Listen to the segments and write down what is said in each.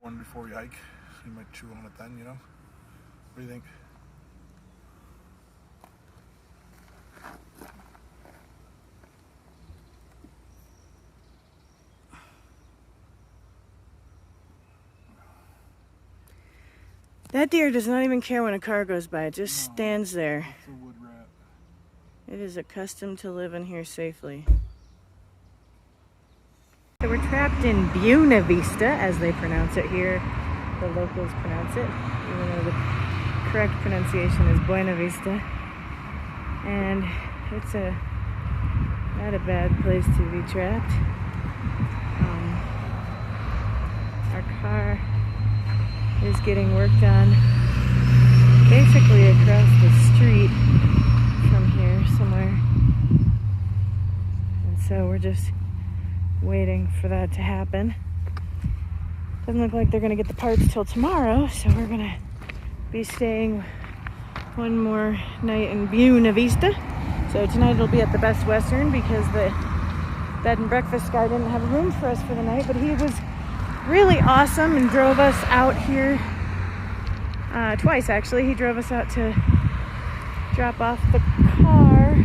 One before you hike, you might chew on it then, you know? What do you think? That deer does not even care when a car goes by. It just stands there. It's a wood rat. It is accustomed to living here safely. So we're trapped in Buena Vista, as they pronounce it here. The locals pronounce it, even though the correct pronunciation is Buena Vista. And it's not a bad place to be trapped. Our car is getting worked on basically across the street from here somewhere. And so we're just waiting for that to happen. Doesn't look like they're gonna get the parts till tomorrow, so we're gonna be staying one more night in Buena Vista. So tonight it'll be at the Best Western because the bed and breakfast guy didn't have a room for us for the night, but he was really awesome and drove us out here twice actually. He drove us out to drop off the car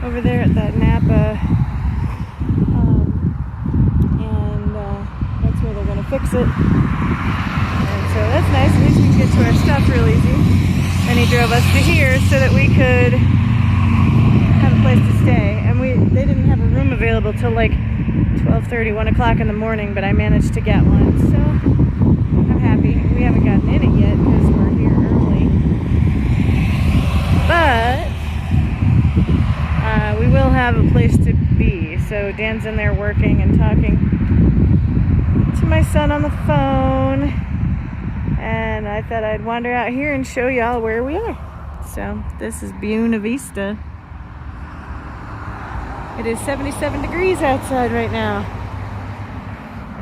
over there at that Napa, and that's where they're gonna fix it. And so that's nice, at least we can get to our stuff real easy. And he drove us to here so that we could have a place to stay. And they didn't have a room available till like 12:30, 1 o'clock in the morning, but I managed to get one, so I'm happy. We haven't gotten in it yet because we're here early, but we will have a place to be. So Dan's in there working and talking to my son on the phone, and I thought I'd wander out here and show y'all where we are. So this is Buena Vista. It is 77 degrees outside right now.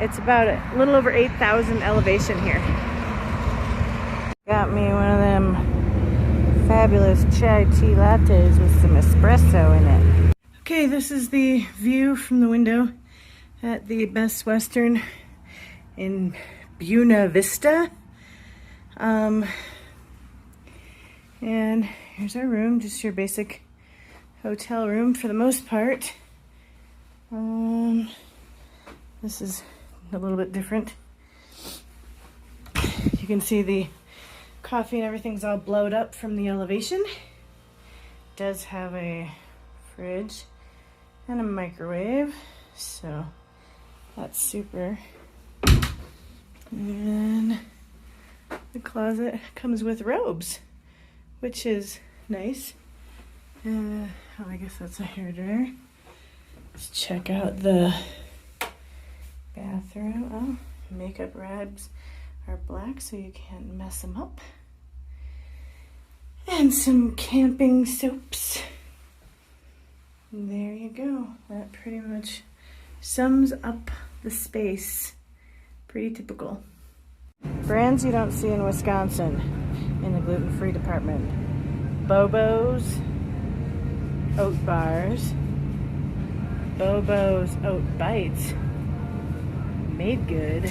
It's about a little over 8,000 elevation here. Got me one of them fabulous chai tea lattes with some espresso in it. Okay, this is the view from the window at the Best Western in Buena Vista. And here's our room, just your basic hotel room for the most part. This is a little bit different. You can see the coffee and everything's all blowed up from the elevation. It does have a fridge and a microwave, so that's super. And the closet comes with robes, which is nice. Oh, I guess that's a hairdryer. Let's check out the bathroom. Oh, makeup rags are black so you can't mess them up. And some camping soaps. And there you go. That pretty much sums up the space. Pretty typical. Brands you don't see in Wisconsin in the gluten-free department. Bobo's oat bars, Bobo's oat bites, Made Good,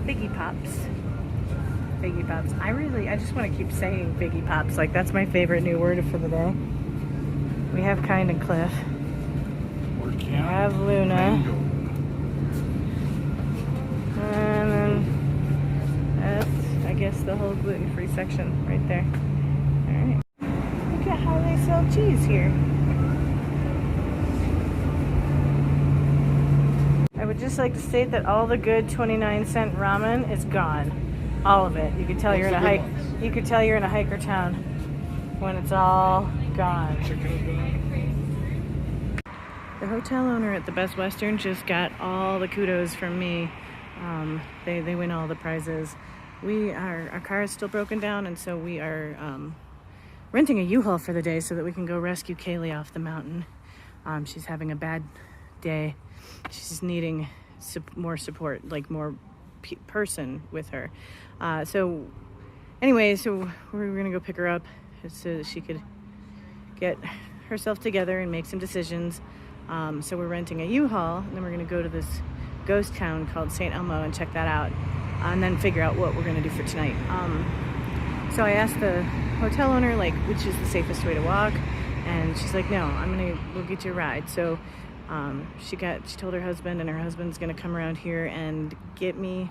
Biggie Pops. I just want to keep saying Biggie Pops, like that's my favorite new word for the day. We have Kind and Cliff. We have Luna. And then that's, I guess, the whole gluten-free section right there. Alright. Look at how they sell cheese here. I would just like to state that all the good 29-cent ramen is gone. All of it. You could tell you're in a hike. You could tell you're in a hiker town when it's all gone. The hotel owner at the Best Western just got all the kudos from me. They win all the prizes. Our car is still broken down, and so we are renting a U-Haul for the day so that we can go rescue Kaylee off the mountain. She's having a bad day. She's needing more support, like more person with her. So we're gonna go pick her up so that she could get herself together and make some decisions. So we're renting a U-Haul, and then we're gonna go to this ghost town called St. Elmo and check that out. and then figure out what we're gonna do for tonight. So I asked the hotel owner, like, which is the safest way to walk, and she's like, no, we'll get you a ride. So she told her husband, and her husband's gonna come around here and get me,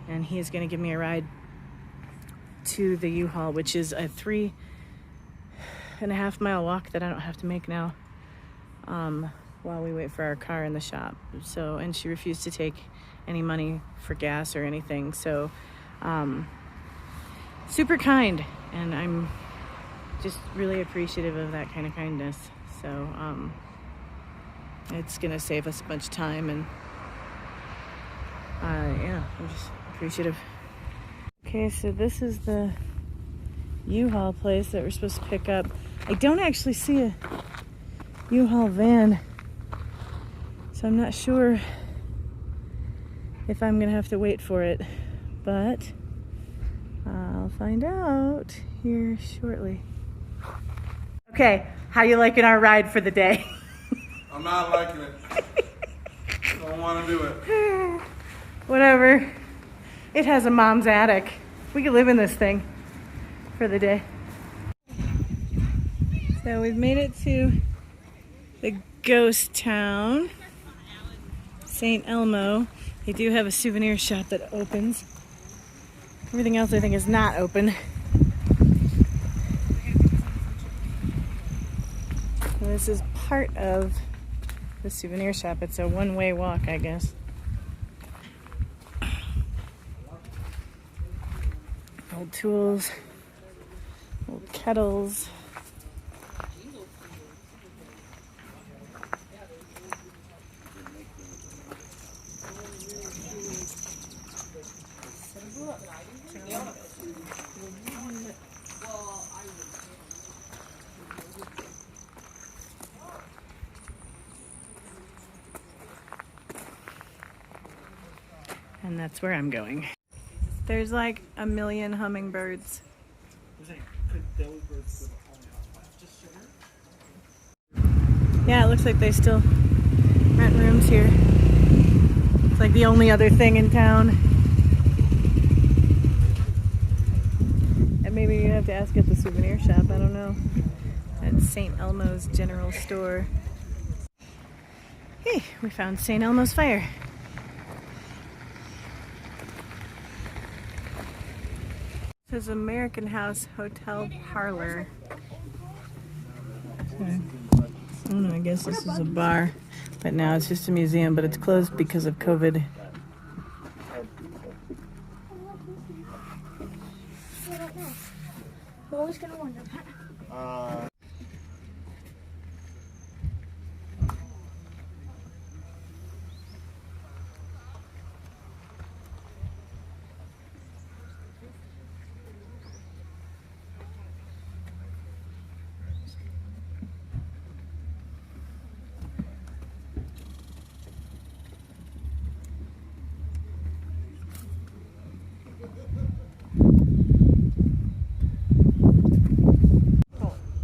and he's gonna give me a ride to the U-Haul, which is a 3.5 mile walk that I don't have to make now, while we wait for our car in the shop. So, and she refused to take any money for gas or anything. So, super kind, and I'm just really appreciative of that kind of kindness. So, it's gonna save us a bunch of time, and yeah, I'm just appreciative. Okay, so this is the U-Haul place that we're supposed to pick up. I don't actually see a U-Haul van, so I'm not sure if I'm gonna have to wait for it, but I'll find out here shortly. Okay, how you liking our ride for the day? I'm not liking it. Don't want to do it. Whatever. It has a mom's attic. We could live in this thing for the day. So we've made it to the ghost town, St. Elmo. They do have a souvenir shop that opens. Everything else I think is not open. And this is part of the souvenir shop. It's a one-way walk, I guess. Old tools, old kettles. And that's where I'm going. There's like a million hummingbirds. Yeah, it looks like they still rent rooms here. It's like the only other thing in town. And maybe you have to ask at the souvenir shop, I don't know. At St. Elmo's General Store. Hey, we found St. Elmo's Fire. This is American House Hotel Parlor. Okay. I don't know, I guess this is a bar, but now it's just a museum, but it's closed because of COVID. We're always gonna wonder.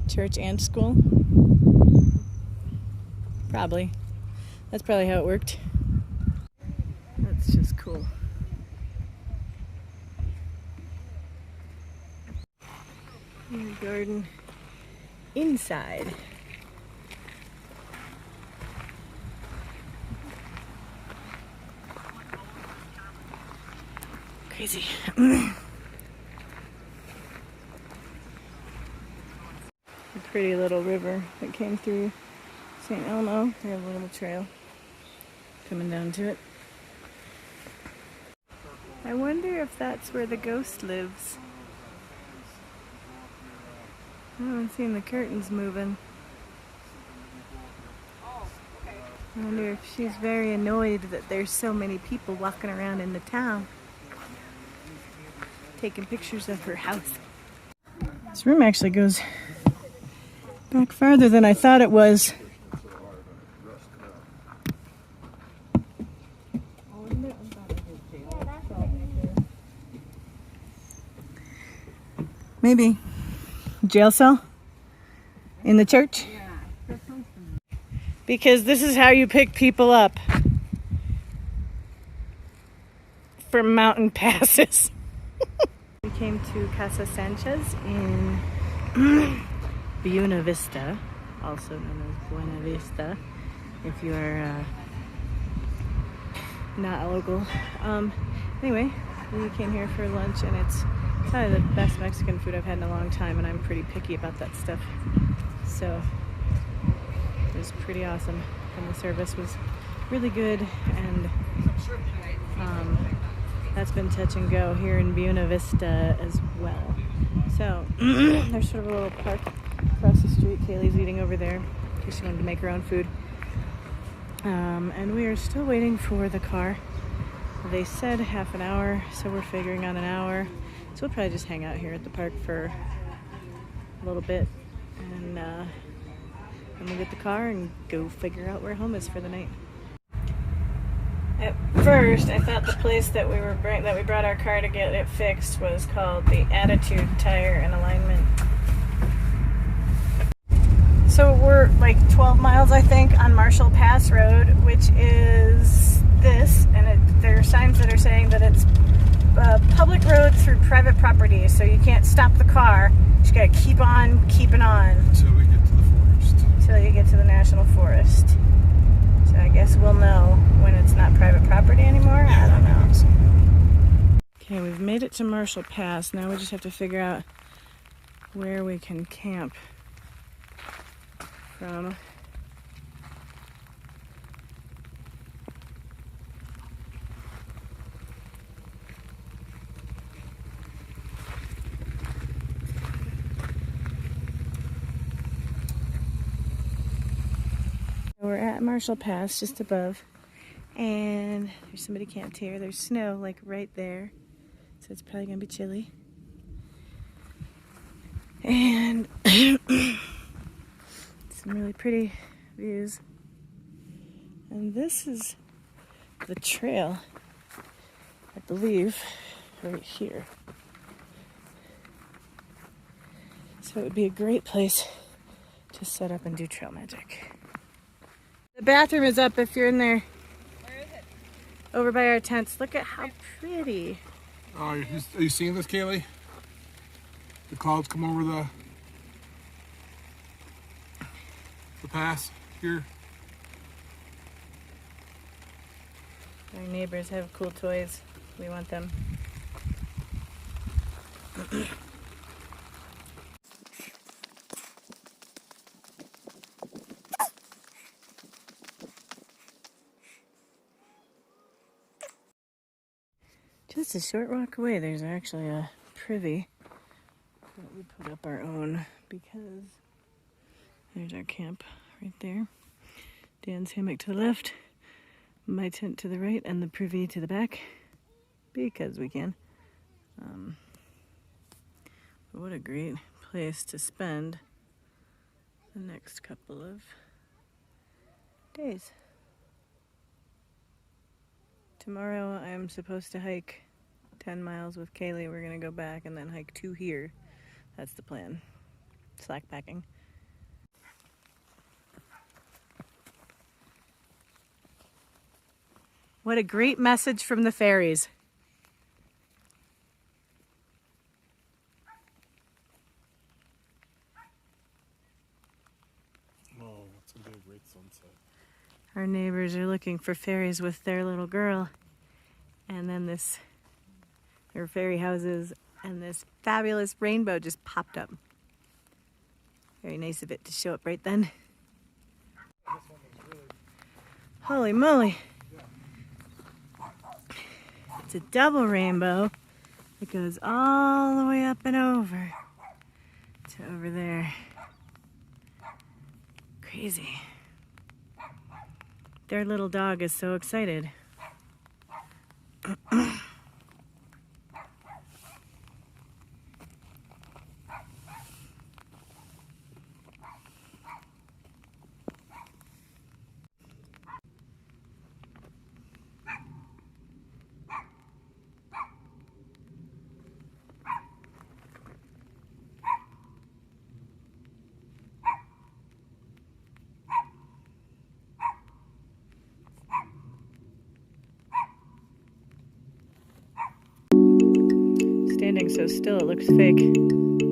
Church and school? Probably. That's probably how it worked. That's just cool. And the garden inside. Crazy. A pretty little river that came through St. Elmo. They have a little trail coming down to it. I wonder if that's where the ghost lives. I haven't seen the curtains moving. I wonder if she's very annoyed that there's so many people walking around in the town taking pictures of her house. This room actually goes back farther than I thought it was. Maybe jail cell in the church? Because this is how you pick people up. for mountain passes. We came to Casa Sanchez in Buena Vista, also known as Buena Vista, if you are not a local. Anyway, we came here for lunch, and it's probably the best Mexican food I've had in a long time, and I'm pretty picky about that stuff. So it was pretty awesome, and the service was really good, and that's been touch and go here in Buena Vista as well. So there's sort of a little park across the street. Kaylee's eating over there because she wanted to make her own food. And we are still waiting for the car. They said half an hour, so we're figuring on an hour. So we'll probably just hang out here at the park for a little bit, and then we'll get the car and go figure out where home is for the night. At first, I thought the place that we brought our car to get it fixed was called the Attitude Tire and Alignment. So we're like 12 miles, I think, on Marshall Pass Road, which is this, and there are signs that are saying that it's a public road through private property, so you can't stop the car. You just gotta keep on keeping on. Until we get to the forest. Until you get to the National Forest. So I guess we'll know when it's not private property anymore. I don't know. Okay, we've made it to Marshall Pass. Now we just have to figure out where we can camp from. We're at Marshall Pass, just above, and there's somebody camped here. There's snow like right there, so it's probably gonna be chilly. And some really pretty views. And this is the trail, I believe, right here. So it would be a great place to set up and do trail magic. The bathroom is up if you're in there. Where is it? Over by our tents. Look at how pretty. Are you seeing this, Kaylee? The clouds come over the pass here. Our neighbors have cool toys. We want them. Just a short walk away, there's actually a privy that we put up our own, because there's our camp right there. Dan's hammock to the left, my tent to the right, and the privy to the back, because we can. What a great place to spend the next couple of days. Tomorrow I'm supposed to hike 10 miles with Kaylee. We're gonna go back and then hike 2 here. That's the plan. Slack packing. What a great message from the fairies. Oh, that's gonna be a great sunset. Our neighbors are looking for fairies with their little girl. And then there were fairy houses, and this fabulous rainbow just popped up. Very nice of it to show up right then. This one was really... Holy moly. It's a double rainbow. It goes all the way up and over to over there. Crazy. Their little dog is so excited. so still it looks fake.